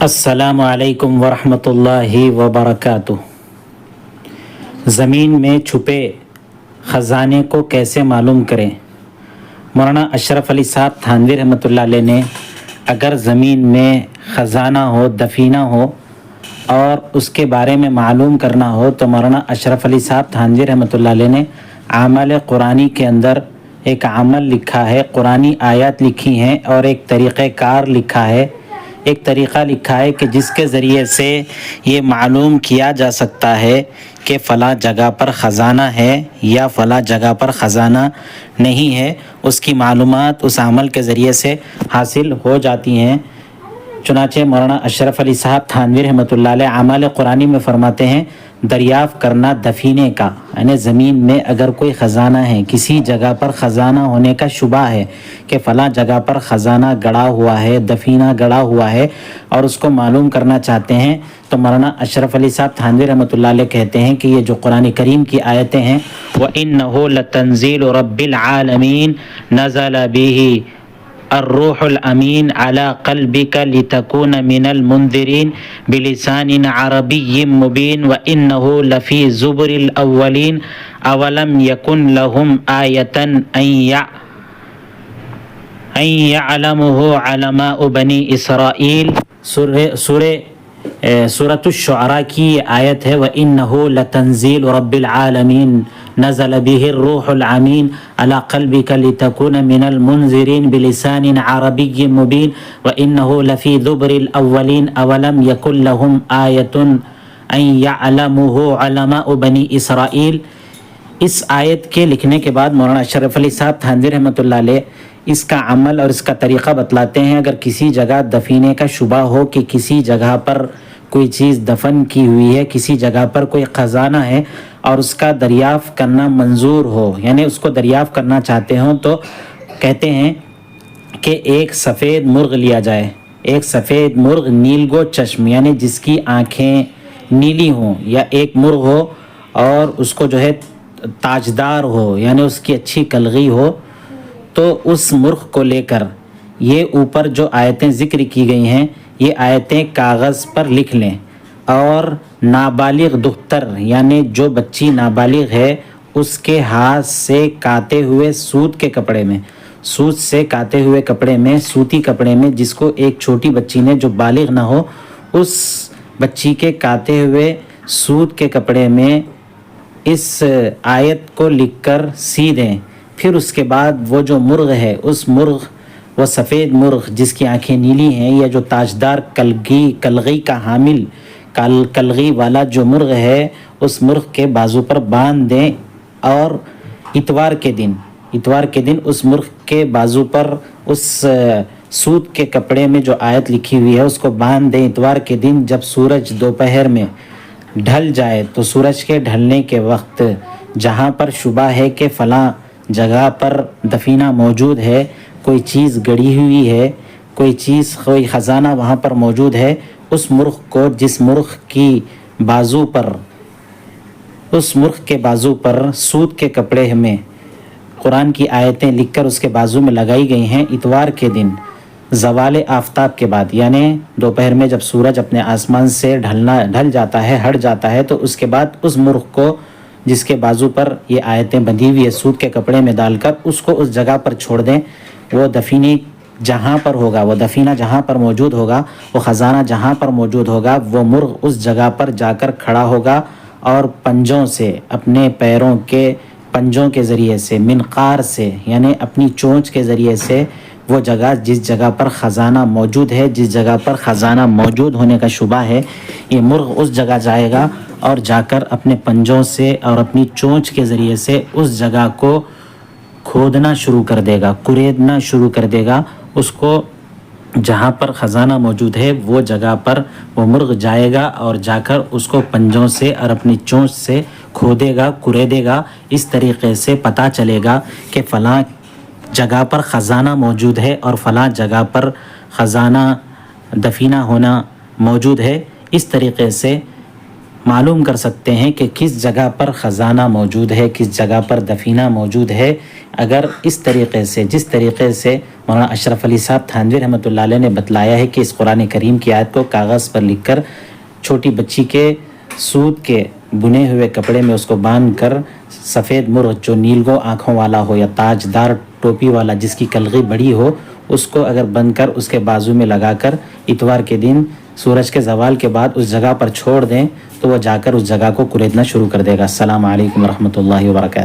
السلام علیکم ورحمۃ اللہ وبرکاتہ۔ زمین میں چھپے خزانے کو کیسے معلوم کریں؟ مولانا اشرف علی صاحب تھانوی رحمۃ اللہ علیہ نے اگر زمین میں خزانہ ہو، دفینہ ہو اور اس کے بارے میں معلوم کرنا ہو تو مولانا اشرف علی صاحب تھانوی رحمۃ اللہ علیہ نے عمل قرآنی کے اندر ایک عمل لکھا ہے، قرآنی آیات لکھی ہیں اور ایک طریقہ کار لکھا ہے، ایک طریقہ لکھا ہے کہ جس کے ذریعے سے یہ معلوم کیا جا سکتا ہے کہ فلاں جگہ پر خزانہ ہے یا فلاں جگہ پر خزانہ نہیں ہے۔ اس کی معلومات اس عمل کے ذریعے سے حاصل ہو جاتی ہیں۔ چنانچہ مولانا اشرف علی صاحب تھانوی رحمۃ اللہ علیہ عمل قرآنی میں فرماتے ہیں، دریافت کرنا دفینے کا، یعنی زمین میں اگر کوئی خزانہ ہے، کسی جگہ پر خزانہ ہونے کا شبہ ہے کہ فلاں جگہ پر خزانہ گڑا ہوا ہے، دفینہ گڑا ہوا ہے اور اس کو معلوم کرنا چاہتے ہیں تو مولانا اشرف علی صاحب تھانوی رحمۃ اللہ علیہ کہتے ہیں کہ یہ جو قرآن کریم کی آیتیں ہیں، وَإِنَّهُ لَتَنزِيلُ رَبِّ الْعَالَمِينَ نَزَلَ بِهِ الروح الامین علی قلبک لتکون من المنذرین بلسان عربی مبین وانہ لفی زبر الاولین اولم یکن لهم آیۃ ان یعلمہ علماء بنی اسرائیل۔ سورۃ الشعراء کی یہ آیت ہے، وَإِنَّهُ لَتَنزِيلُ رَبِّ الْعَالَمِينَ نَزَلَ بِهِ الرُّوحُ الْأَمِينُ عَلَى قَلْبِكَ لِتَكُونَ مِنَ الْمُنذِرِينَ بِلِسَانٍ عَرَبِيٍّ مُبِينٍ وَإِنَّهُ لَفِي زُبُرِ الْأَوَّلِينَ أَوَلَمْ يَكُنْ لَهُمْ آیَةٌ أَن يَعْلَمَهُ عَلَمَاءُ بَنِي إِسرائیل۔ اس آیت کے لکھنے کے بعد مولانا اشرف علی صاحب تھانوی رحمۃ اللہ علیہ اس کا عمل اور اس کا طریقہ بتلاتے ہیں۔ اگر کسی جگہ دفینے کا شبہ ہو کہ کسی جگہ پر کوئی چیز دفن کی ہوئی ہے، کسی جگہ پر کوئی خزانہ ہے اور اس کا دریافت کرنا منظور ہو، یعنی اس کو دریافت کرنا چاہتے ہوں، تو کہتے ہیں کہ ایک سفید مرغ لیا جائے، ایک سفید مرغ نیلگو چشم، یعنی جس کی آنکھیں نیلی ہوں، یا ایک مرغ ہو اور اس کو جو ہے تاجدار ہو، یعنی اس کی اچھی کلغی ہو، تو اس مرغ کو لے کر یہ اوپر جو آیتیں ذکر کی گئی ہیں یہ آیتیں کاغذ پر لکھ لیں اور نابالغ دختر یعنی جو بچی نابالغ ہے اس کے ہاتھ سے کاتے ہوئے سوت کے کپڑے میں، سوت سے کاتے ہوئے کپڑے میں، سوتی کپڑے میں، جس کو ایک چھوٹی بچی نے جو بالغ نہ ہو اس بچی کے کاتے ہوئے سوت کے کپڑے میں اس آیت کو لکھ کر سی دیں۔ پھر اس کے بعد وہ جو مرغ ہے، اس مرغ، وہ سفید مرغ جس کی آنکھیں نیلی ہیں، یا جو تاجدار کلغی کا حامل کلغی والا جو مرغ ہے، اس مرغ کے بازو پر باندھ دیں اور اتوار کے دن اس مرغ کے بازو پر اس سوت کے کپڑے میں جو آیت لکھی ہوئی ہے اس کو باندھ دیں۔ اتوار کے دن جب سورج دوپہر میں ڈھل جائے تو سورج کے ڈھلنے کے وقت جہاں پر شبہ ہے کہ فلاں جگہ پر دفینہ موجود ہے، کوئی چیز گڑی ہوئی ہے، کوئی خزانہ وہاں پر موجود ہے، اس مرغ کو، جس مرغ کی بازو پر، اس مرغ کے بازو پر سوت کے کپڑے میں قرآن کی آیتیں لکھ کر اس کے بازو میں لگائی گئی ہیں، اتوار کے دن زوال آفتاب کے بعد، یعنی دوپہر میں جب سورج اپنے آسمان سے ڈھل جاتا ہے، ہٹ جاتا ہے، تو اس کے بعد اس مرغ کو جس کے بازو پر یہ آیتیں بندھی ہوئی ہے سوت کے کپڑے میں ڈال کر اس کو اس جگہ پر چھوڑ دیں۔ وہ دفینی جہاں پر ہوگا، وہ دفینہ جہاں پر موجود ہوگا، وہ خزانہ جہاں پر موجود ہوگا، وہ مرغ اس جگہ پر جا کر کھڑا ہوگا اور پنجوں سے، اپنے پیروں کے پنجوں کے ذریعے سے، منقار سے، یعنی اپنی چونچ کے ذریعے سے وہ جگہ، جس جگہ پر خزانہ موجود ہے، جس جگہ پر خزانہ موجود ہونے کا شبہ ہے، یہ مرغ اس جگہ جائے گا اور جا کر اپنے پنجوں سے اور اپنی چونچ کے ذریعے سے اس جگہ کو کھودنا شروع کر دے گا، کریدنا شروع کر دے گا۔ اس کو جہاں پر خزانہ موجود ہے وہ جگہ پر وہ مرغ جائے گا اور جا کر اس کو پنجوں سے اور اپنی چونچ سے کھودے گا، کریدے گا۔ اس طریقے سے پتہ چلے گا کہ فلاں جگہ پر خزانہ موجود ہے اور فلاں جگہ پر خزانہ دفینہ ہونا موجود ہے۔ اس طریقے سے معلوم کر سکتے ہیں کہ کس جگہ پر خزانہ موجود ہے، کس جگہ پر دفینہ موجود ہے، اگر اس طریقے سے، جس طریقے سے مولانا اشرف علی صاحب تھانوی رحمۃ اللہ علیہ نے بتلایا ہے کہ اس قرآن کریم کی آیت کو کاغذ پر لکھ کر چھوٹی بچی کے سوت کے بنے ہوئے کپڑے میں اس کو باندھ کر سفید مرغ جو نیلگو آنکھوں والا ہو یا تاجدار ٹوپی والا جس کی کلغی بڑی ہو، اس کو اگر بند کر اس کے بازو میں لگا کر اتوار کے دن سورج کے زوال کے بعد اس جگہ پر چھوڑ دیں تو وہ جا کر اس جگہ کو کریدنا شروع کر دے گا۔ السلام علیکم ورحمۃ اللہ وبرکاتہ۔